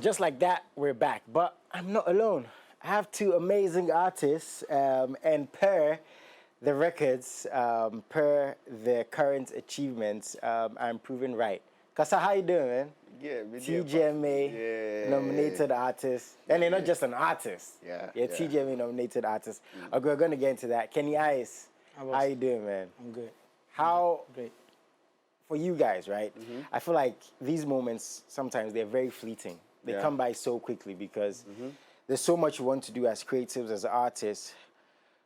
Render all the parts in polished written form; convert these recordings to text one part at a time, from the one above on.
And just like that, we're back. But I'm not alone. I have two amazing artists, and per the records, per their current achievements, I'm proven right. Kasar, how you doing, man? Yeah, TGMA nominated artist. And they're not just an artist. Yeah. TGMA nominated artist. Okay, we're going to get into that. Keeny Ice, how you doing, man? I'm good. How... Great. For you guys, right? I feel like these moments, sometimes they're very fleeting. They come by so quickly because there's so much you want to do as creatives, as artists.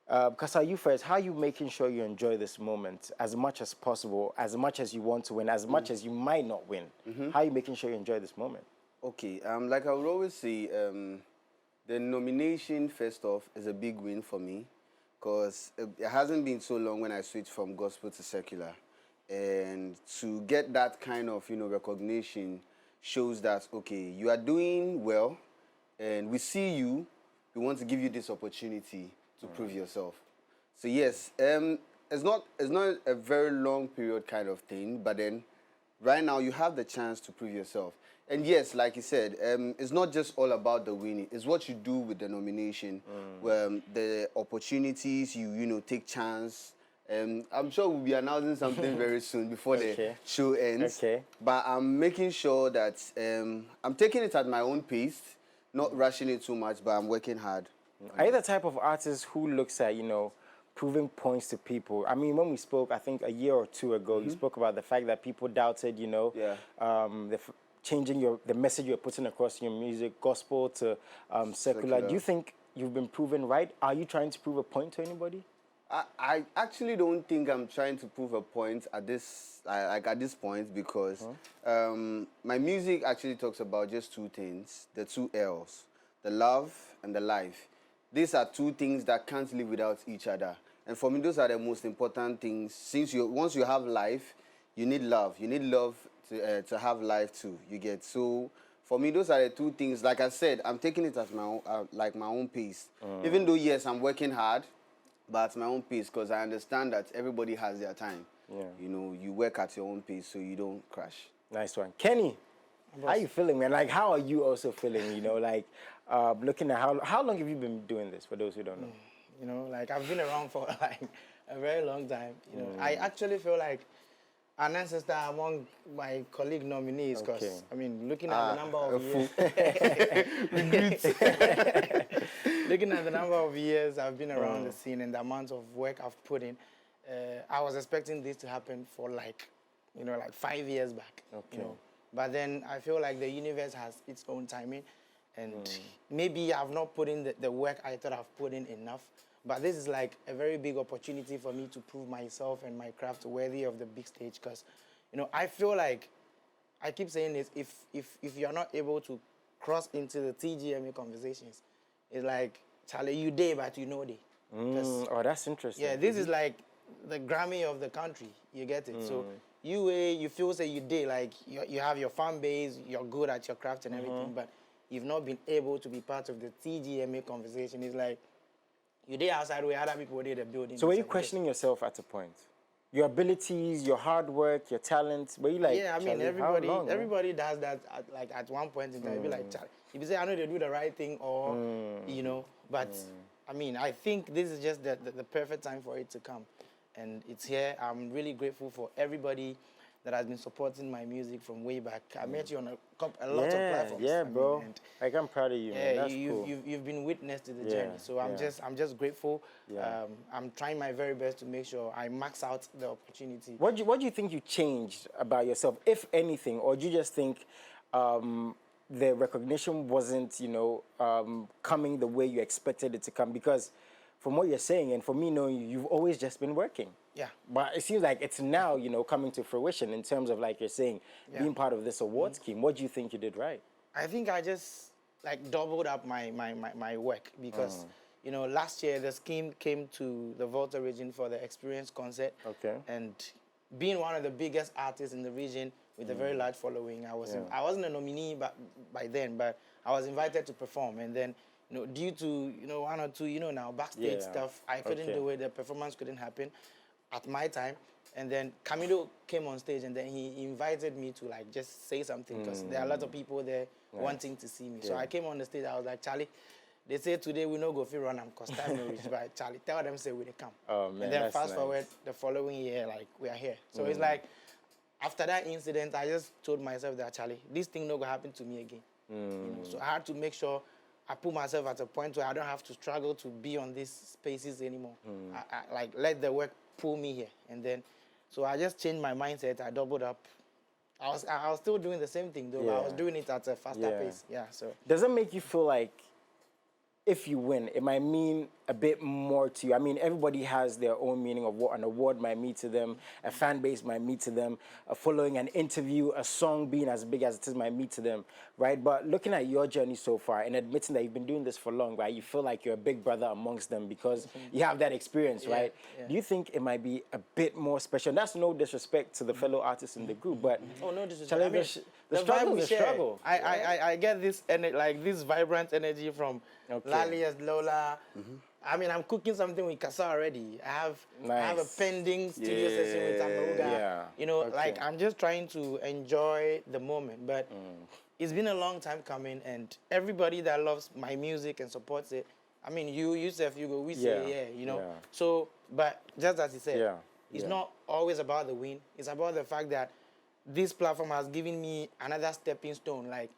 Kasar, you first, how are you making sure you enjoy this moment as much as possible, as much as you want to win, as much as you might not win? How are you making sure you enjoy this moment? Okay, like I would always say, the nomination, first off, is a big win for me because it hasn't been so long when I switched from gospel to secular. And to get that kind of, recognition shows that, okay, you are doing well and we see you, we want to give you this opportunity to prove yourself. So yes, it's not a very long period kind of thing, but then right now you have the chance to prove yourself. And yes, like you said, it's not just all about the winning, it's what you do with the nomination, the opportunities, you take chance. I'm sure we'll be announcing something very soon before the show ends. But I'm making sure that I'm taking it at my own pace, not rushing it too much, but I'm working hard. Are you the type of artist who looks at, proving points to people? I mean, when we spoke, I think a year or two ago, you spoke about the fact that people doubted, changing the message you're putting across in your music, gospel to secular. Do you think you've been proven right? Are you trying to prove a point to anybody? I actually don't think I'm trying to prove a point at this point because my music actually talks about just two things, the two L's, the love and the life. These are two things that can't live without each other. And for me, those are the most important things. Since once you have life, you need love. You need love to have life too. You get so. For me, those are the two things. Like I said, I'm taking it as my own, my own pace. Even though yes, I'm working hard. But at my own pace, because I understand that everybody has their time. Yeah. You work at your own pace so you don't crash. Nice one. Kenny, how are you feeling, man? Like, how are you also feeling, looking at how long have you been doing this, for those who don't know? I've been around for, a very long time. I actually feel like an ancestor among my colleague nominees, because, looking at the number of years... Looking at the number of years I've been around the scene and the amount of work I've put in, I was expecting this to happen for 5 years back. But then I feel like the universe has its own timing, and maybe I've not put in the work I thought I've put in enough. But this is like a very big opportunity for me to prove myself and my craft worthy of the big stage. Because, I feel like, I keep saying this, if you're not able to cross into the TGMA conversations, it's like, Charlie, you day, but you know day. Oh, that's interesting. Yeah, this is like the Grammy of the country. You get it? So you feel say you day, like you have your fan base, you're good at your craft and everything, but you've not been able to be part of the TGMA conversation. It's like you day outside where other people did the building. So were you questioning yourself at a point? Your abilities, your hard work, your talents, were you like, yeah, everybody does that at one point in time. Be like, Charlie, if you say I know they do the right thing or but I think this is just the perfect time for it to come, and it's here. I'm really grateful for everybody that has been supporting my music from way back. I met you on a lot of platforms. Yeah, bro. I'm proud of you, man. That's cool. You've been witness to the journey, so I'm just grateful. Yeah. I'm trying my very best to make sure I max out the opportunity. What do you think you changed about yourself, if anything, or do you just think the recognition wasn't, coming the way you expected it to come? Because from what you're saying, and for me knowing you, you've always just been working. Yeah. But it seems like it's now, coming to fruition in terms of, like you're saying, being part of this award scheme. What do you think you did right? I think I just, doubled up my work because, last year the scheme came to the Volta region for the Experience concert. Okay. And being one of the biggest artists in the region with a very large following, I wasn't a nominee by then, but I was invited to perform. And then, due to, one or two, now backstage stuff, I couldn't do it. The performance couldn't happen at my time. And then Camilo came on stage, and then he invited me to like just say something because there are a lot of people there wanting to see me. So I came on the stage. I was like, Charlie, they say today we no go fit run because time no reach. But Charlie, tell them say we dey come. Oh man, and then that's fast forward the following year, like we are here. So it's like after that incident, I just told myself that Charlie, this thing no go happen to me again. You know, so I had to make sure I put myself at a point where I don't have to struggle to be on these spaces anymore. I like let the work pull me here, and then so I just changed my mindset. I doubled up. I was still doing the same thing though, but I was doing it at a faster pace. Yeah. So does it make you feel like if you win, it might mean a bit more to you? I mean, everybody has their own meaning of what an award might mean to them, a fan base might mean to them, following an interview, a song being as big as it is might mean to them, right? But looking at your journey so far and admitting that you've been doing this for long, right? You feel like you're a big brother amongst them because you have that experience, right? Yeah. Do you think it might be a bit more special? And that's no disrespect to the fellow artists in the group, but oh, no disrespect. I mean, the struggle is a struggle. I get this like this vibrant energy from Lali as Lola. I mean, I'm cooking something with Kasar already. I have a pending studio session with Amaruga. Yeah. You know, like I'm just trying to enjoy the moment. But it's been a long time coming, and everybody that loves my music and supports it. I mean, you yourself, you go, we say, you know. So, but just as he said, it's not always about the win. It's about the fact that this platform has given me another stepping stone. Like,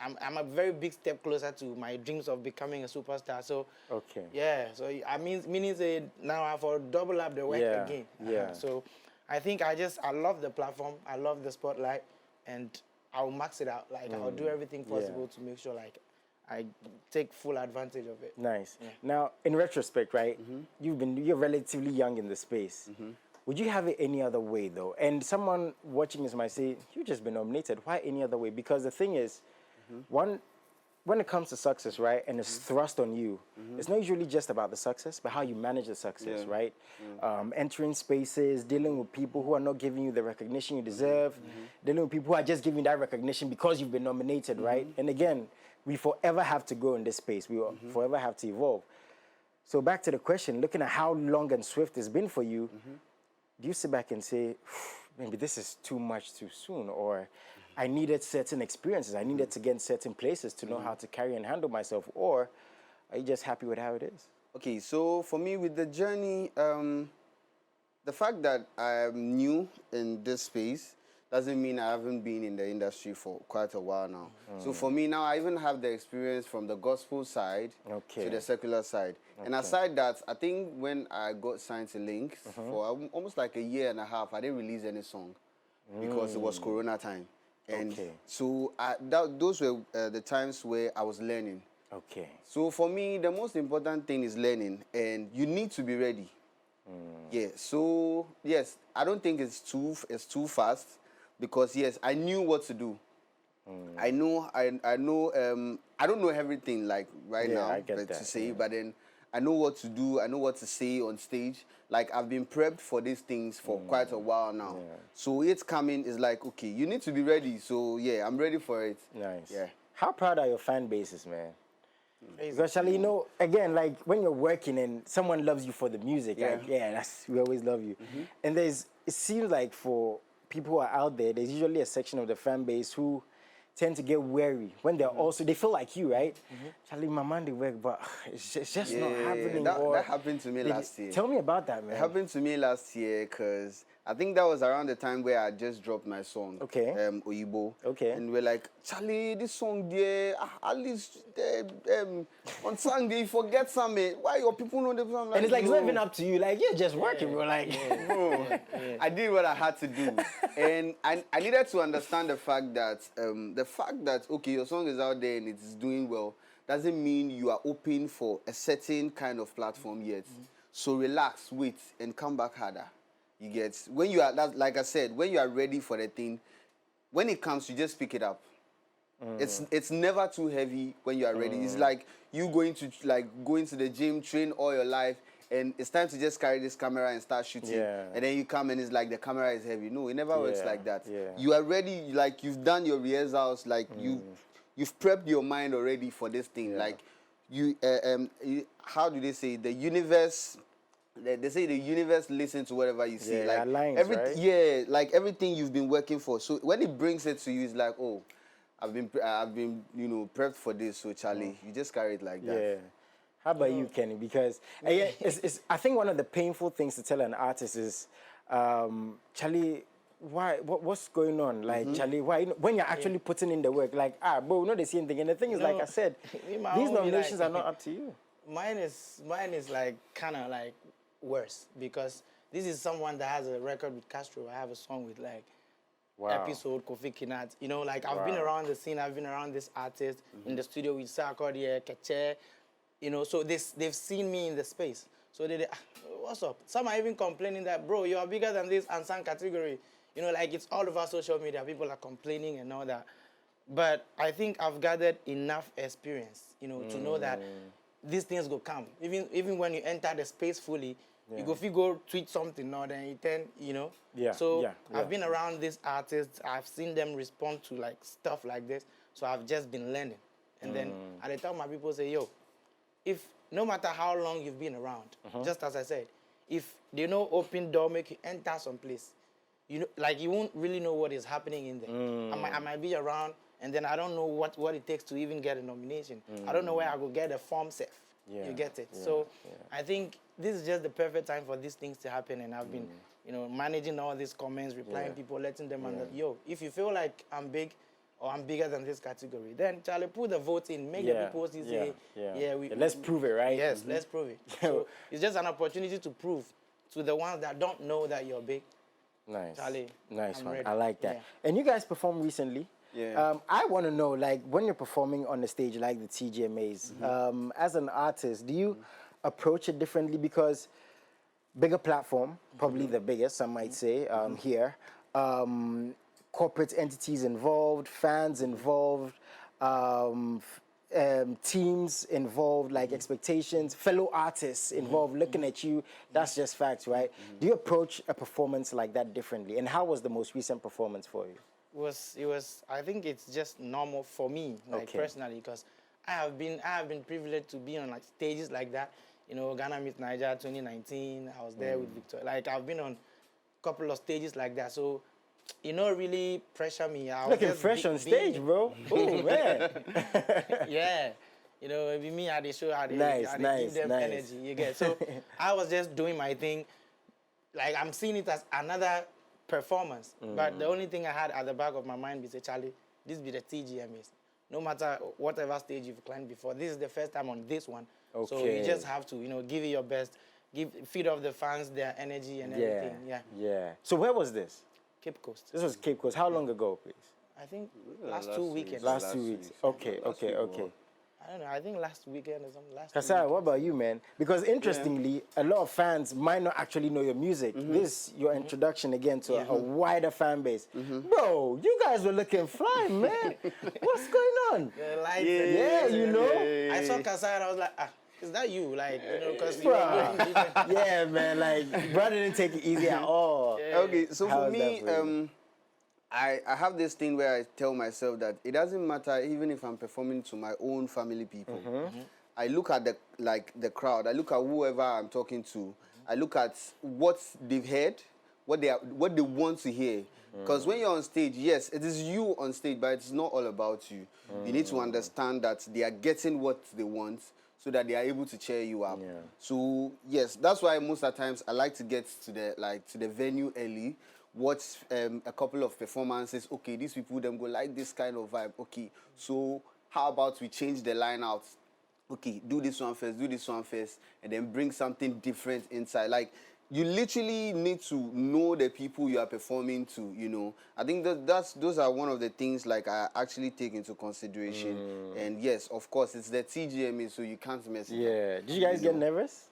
I'm a very big step closer to my dreams of becoming a superstar. So so I meaning say now I have to double up the work again. So I think I love the platform, I love the spotlight, and I'll max it out. Like I'll do everything possible to make sure like I take full advantage of it. Nice. Now in retrospect, right? You're relatively young in the space. Would you have it any other way though? And someone watching this might say, "You've just been nominated. Why any other way?" Because the thing is, when it comes to success, right, and it's thrust on you, it's not usually just about the success, but how you manage the success, right? Entering spaces, dealing with people who are not giving you the recognition you deserve, dealing with people who are just giving you that recognition because you've been nominated, right? And again, we forever have to grow in this space. We will forever have to evolve. So back to the question, looking at how long and swift it's been for you, do you sit back and say, maybe this is too much too soon, or I needed certain experiences, I needed to get in certain places to know how to carry and handle myself, or are you just happy with how it is? Okay, so for me with the journey, the fact that I'm new in this space doesn't mean I haven't been in the industry for quite a while now. So for me now, I even have the experience from the gospel side to the secular side. And aside that, I think when I got signed to Lynx, for almost like a year and a half, I didn't release any song because it was Corona time. And so those were the times where I was learning. So for me, the most important thing is learning, and you need to be ready. So yes, I don't think it's too fast, because yes, I knew what to do. I know I don't know everything like now to say, but then I know what to do, I know what to say on stage. Like I've been prepped for these things for quite a while now. So it's coming is like, okay, you need to be ready. So yeah, I'm ready for it. Nice. Yeah. How proud are your fan bases, man? Because Charlie, you know, again, like when you're working and someone loves you for the music, we always love you. And it seems like for people who are out there, there's usually a section of the fan base who tend to get wary when they're also, they feel like you, right? Charlie, my man, they work, but it's just not happening. That happened to me last year. Tell me about that, man. It happened to me last year because I think that was around the time where I just dropped my song, Oyibo. And we're like, Charlie, this song there, at least on Sunday, forget something. Why your people know the song? Like, and it's like, it's not even up to you. Like, you're just working, bro. Like, I did what I had to do. And I needed to understand the fact that, okay, your song is out there and it's doing well, doesn't mean you are open for a certain kind of platform yet. So relax, wait, and come back harder. You get, when you are, like I said, when you are ready for the thing, when it comes, you just pick it up. It's never too heavy when you are ready. It's like you going to go into the gym, train all your life, and it's time to just carry this camera and start shooting. And then you come and it's like the camera is heavy. No, it never works like that. You are ready, like you've done your rehearsals, like you've prepped your mind already for this thing. Like you, how do they say, the universe they say the universe listens to whatever you say. Yeah, Like lines, right? yeah, like everything you've been working for. So when it brings it to you, it's like, oh, I've been prepped for this. So Charlie, you just carry it like that. Yeah. How about you, Kenny? Because it's I think one of the painful things to tell an artist is, Charlie, why? What's going on? Like, Charlie, why? When you're actually putting in the work, like, bro, not the same thing. And the thing is, like I said, these nominations are not up to you. Mine is like kind of like worse because this is someone that has a record with Castro. I have a song with like Episode, Kofi Kinat. You know, like I've been around the scene. I've been around this artist in the studio with Sarkodie, Keche. You know, so they've seen me in the space. So they what's up? Some are even complaining that, bro, you are bigger than this unsung category. You know, like it's all over social media. People are complaining and all that. But I think I've gathered enough experience, you know, to know that these things go come. Even when you enter the space fully, if you go tweet something now, then you turn, you know. I've been around these artists. I've seen them respond to like stuff like this. So I've just been learning. And then at the time, my people say, yo, if no matter how long you've been around, just as I said, if they know open door make you enter some place, you know, like you won't really know what is happening in there. I might be around, and then I don't know what it takes to even get a nomination. I don't know where I will get a form safe. You get it? So I think this is just the perfect time for these things to happen, and I've been, you know, managing all these comments, replying people, letting them understand, yo, if you feel like I'm big or I'm bigger than this category, then Charlie, put the vote in, make the people say, let's prove it, right? Yes, let's prove it. So it's just an opportunity to prove to the ones that don't know that you're big. Nice. Charlie, nice I'm one. ready. I like that. And you guys performed recently. I want to know, like, when you're performing on the stage like the TGMAs, as an artist, do you approach it differently? Because bigger platform, probably the biggest, some might say, here. Corporate entities involved, fans involved, teams involved, like expectations, fellow artists involved looking at you. That's just facts, right? Do you approach a performance like that differently? And how was the most recent performance for you? It was I think it's just normal for me, like personally, because I have been privileged to be on like stages like that. You know, Ghana Meets Nigeria 2019, I was there with Victor. Like I've been on a couple of stages like that. So you know, really pressure me. Looking fresh on stage, bro. Oh man. Yeah. You know, maybe me at the show, I give them energy. You get so I was just doing my thing. Like I'm seeing it as another performance. But the only thing I had at the back of my mind was, Charlie, this be the TGMAs. No matter whatever stage you've climbed before, this is the first time on this one. So you just have to, you know, give it your best, feed off the fans their energy and everything. Yeah. So where was this? Cape Coast. This was Cape Coast. How long ago, please? I think last 2 weekends. Last 2 weeks. Okay. I don't know. I think last weekend or something. Kasar, what about you, man? Because interestingly, a lot of fans might not actually know your music. This your introduction again to a wider fan base. Bro, you guys were looking fly, man. What's going on? The lights. You know. I saw Kasar and I was like, is that you? Like, you know, because you were doing different. Yeah, man. Like, brother didn't take it easy at all. Okay, so for me, I have this thing where I tell myself that it doesn't matter even if I'm performing to my own family people. I look at the crowd. I look at whoever I'm talking to. I look at what they've heard, what they want to hear. Because when you're on stage, yes, it is you on stage, but it's not all about you. You need to understand that they are getting what they want, so that they are able to cheer you up. So yes, that's why most of the times I like to get to the venue early, watch a couple of performances. Okay, these people them go like this kind of vibe. Okay, so how about we change the line out? Okay, do this one first, and then bring something different inside. Like you literally need to know the people you are performing to, you know. I think those are one of the things like I actually take into consideration. And yes, of course, it's the TGMA, so you can't mess it up. Yeah. Did you guys get nervous?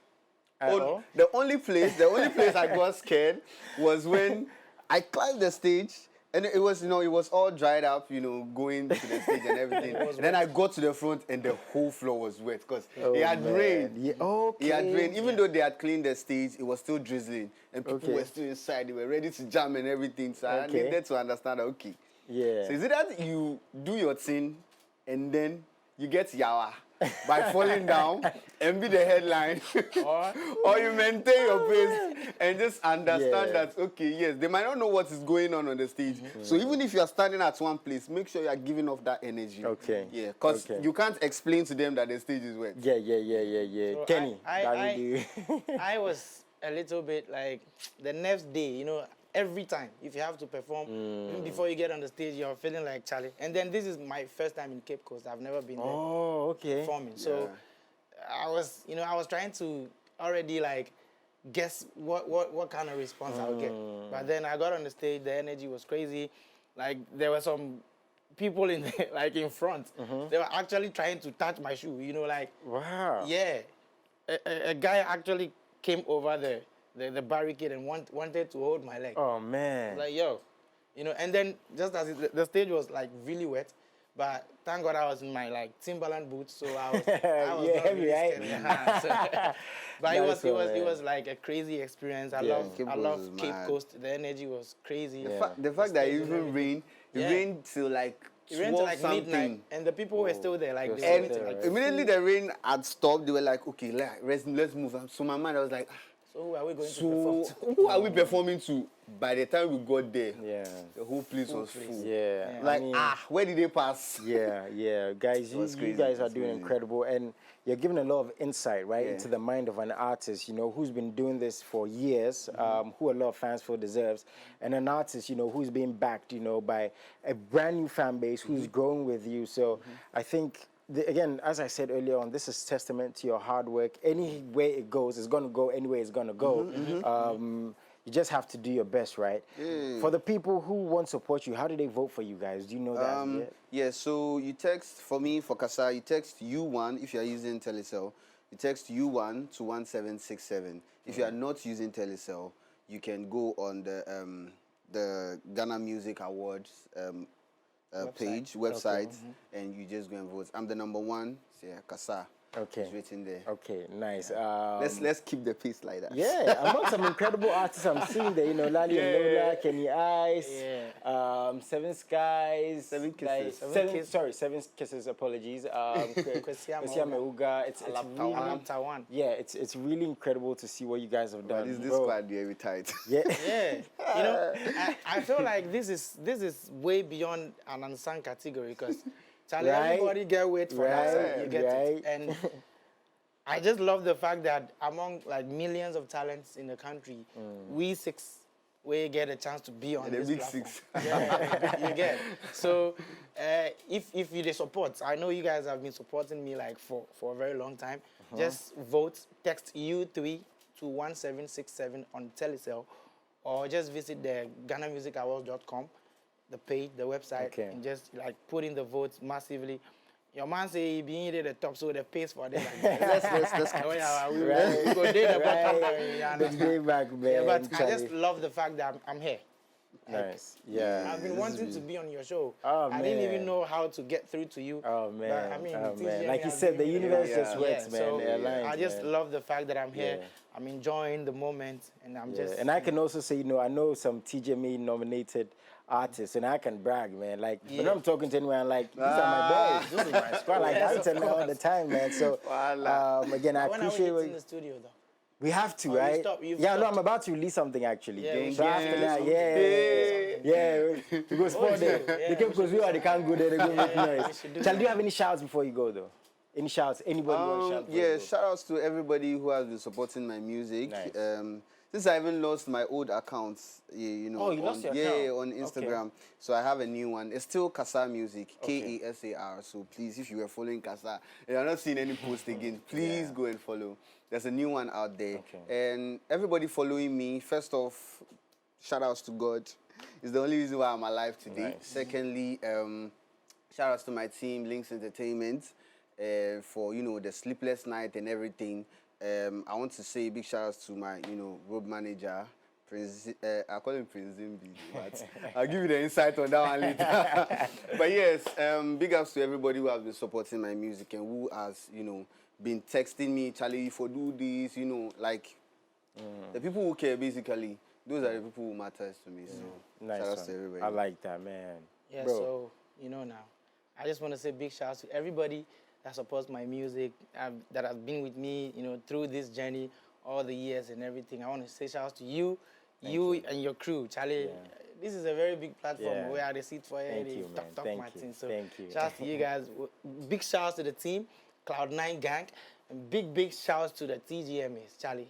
The only place I got scared was when I climbed the stage. And it was, you know, it was all dried up, you know, going to the stage and everything. And then I got to the front and the whole floor was wet because it had rained. Yeah. It had rained. Even though they had cleaned the stage, it was still drizzling. And people were still inside. They were ready to jam and everything. So I needed to understand, so is it that you do your thing and then you get yawa? by falling down and be the headline, or you maintain your pace and just understand that, okay, yes, they might not know what is going on the stage. So even if you are standing at one place, make sure you are giving off that energy. Okay. Yeah, because you can't explain to them that the stage is wet. Yeah. So Kenny, I was a little bit like the next day, you know, every time if you have to perform, even before you get on the stage, you're feeling like Charlie. And then this is my first time in Cape Coast. I've never been there performing. So I was trying to already like guess what kind of response I would get. But then I got on the stage, the energy was crazy. Like there were some people in the, like in front. They were actually trying to touch my shoe, you know, like wow. Yeah. A guy actually came over the barricade and wanted to hold my leg. Oh man. Like, yo, you know, and then just as the stage was like really wet, but thank God I was in my like Timberland boots, so I was not really scared. So, but it was like a crazy experience. I love Cape Coast. The energy was crazy. The fact that it even rained, it rained till like it rained till like midnight, and the people were still there. Like, and immediately the rain had stopped. They were like, okay, let's move. So my mind, I was like, so who are we going to perform to? Who are we performing to? By the time we got there, the whole place was full. Yeah. Like, where did they pass? Yeah. Guys, you guys are doing incredible, and you're giving a lot of insight, right, into the mind of an artist, you know, who's been doing this for years, who a lot of fans feel deserves, and an artist, you know, who's being backed, you know, by a brand new fan base who's growing with you. So I think, again, as I said earlier on, this is testament to your hard work. Any way it goes, it's going to go any way it's going to go. You just have to do your best, right? For the people who want to support you, how do they vote for you guys? Do you know that yet? Yeah, so you text, for me, for Kasar, you text U1 if you are using Telecel. You text U1 to 1767. If you are not using Telecel, you can go on the Ghana Music Awards website, and you just go and vote. I'm the number one, Kasar. Okay. It's written there. Okay, nice. Let's keep the pace like that. Yeah, among some incredible artists I'm seeing there, you know, Lali and Lola, Keeny Ice, Seven Skies, Seven Kisses. Seven Kisses, apologies. It's really, it's really incredible to see what you guys have done. This squad very tight. Yeah. You know, I feel like this is way beyond an unsung category, because Charlie, everybody get weight for that, you get it. And I just love the fact that among like millions of talents in the country, we get a chance to be on this big platform. six. You get. So if you the support, I know you guys have been supporting me like for a very long time. Just vote, text U3 to 1767 on Telecel, or just visit the GhanaMusicAwards.com. the page, the website, and just like put in the votes massively. Your man say he being at the top, so the pace for them. Let's we go there the bottom. Let's get back, man. Yeah, but I just love the fact that I'm here. Nice. Yeah. I've been wanting to be on your show. Oh, I didn't even know how to get through to you. Oh man. But, I mean, like you said, the universe just works, man. So I just love the fact that I'm here. I'm enjoying the moment, and I'm just. And I can also say, you know, I know some Tgma nominated artists, and I can brag, man. Like when I'm talking to anyone, like these are my boys, this is my squad. Like I tell them all the time, man. So again, I appreciate when are we in the studio though? We have to, right? You've no, stopped. I'm about to release something actually. Yeah, so after that, we go sport there. They can, because they can't go there. They go make noise. Charlie, do you have any shouts before you go though? Any shouts? Anybody want to shout? Shout outs to everybody who has been supporting my music. Nice. Since I even lost my old accounts, you know, you lost your account? on Instagram. Okay. So I have a new one. It's still Kasar Music, Kasar. So please, if you were following Kasar and you're not seeing any post again, please go and follow. There's a new one out there. And everybody following me, first off, shout outs to God. It's the only reason why I'm alive today. Nice. Secondly, shout outs to my team, Links Entertainment, for, you know, the sleepless night and everything. I want to say big shout outs to my, you know, road manager, Prince. I call him Prince Zimbi, but I'll give you the insight on that one later. But yes, big ups to everybody who has been supporting my music and who has, you know, been texting me, Charlie, for do this, you know, like the people who care basically. Those are the people who matters to me. So nice shout outs to everybody. I like that, man. Yeah. Bro. So you know now, I just want to say big shout out to everybody that supports my music, that has been with me, you know, through this journey, all the years and everything. I want to say shout out to you, you and your crew, Charlie. Yeah. This is a very big platform Yeah. where I sit for it. Talk my thing. So Thank you. shout out to you guys. Big shout out to the team, Cloud9 gang, and big shout out to the TGMAs, Charlie.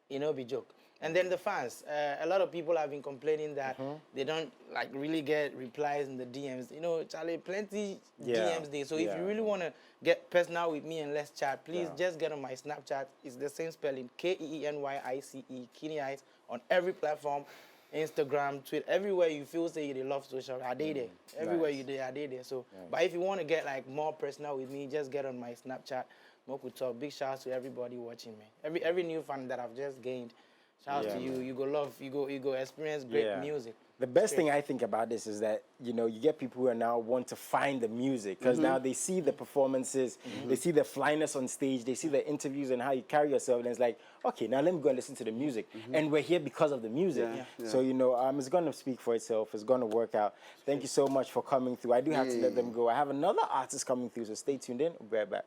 You know, be joke. And then the fans. A lot of people have been complaining that they don't like really get replies in the DMs. You know, Charlie, plenty DMs there. So if you really want to get personal with me and let's chat, please just get on my Snapchat. It's the same spelling, KEENYICE, Keeny Ice, on every platform. Instagram, Twitter, everywhere you feel say you love social, are they there? Everywhere you there, are they there? So, but if you want to get like more personal with me, just get on my Snapchat. Moku Talk. Big shout out to everybody watching me. Every new fan that I've just gained. Shout out to you. You go love. You go experience great music. The best thing I think about this is that, you know, you get people who are now want to find the music because now they see the performances, they see the flyness on stage, they see the interviews and how you carry yourself, and it's like, okay, now let me go and listen to the music. And we're here because of the music. So, you know, it's going to speak for itself. It's going to work out. Thank you so much for coming through. I do have to let them go. I have another artist coming through, so stay tuned in. We'll be right back.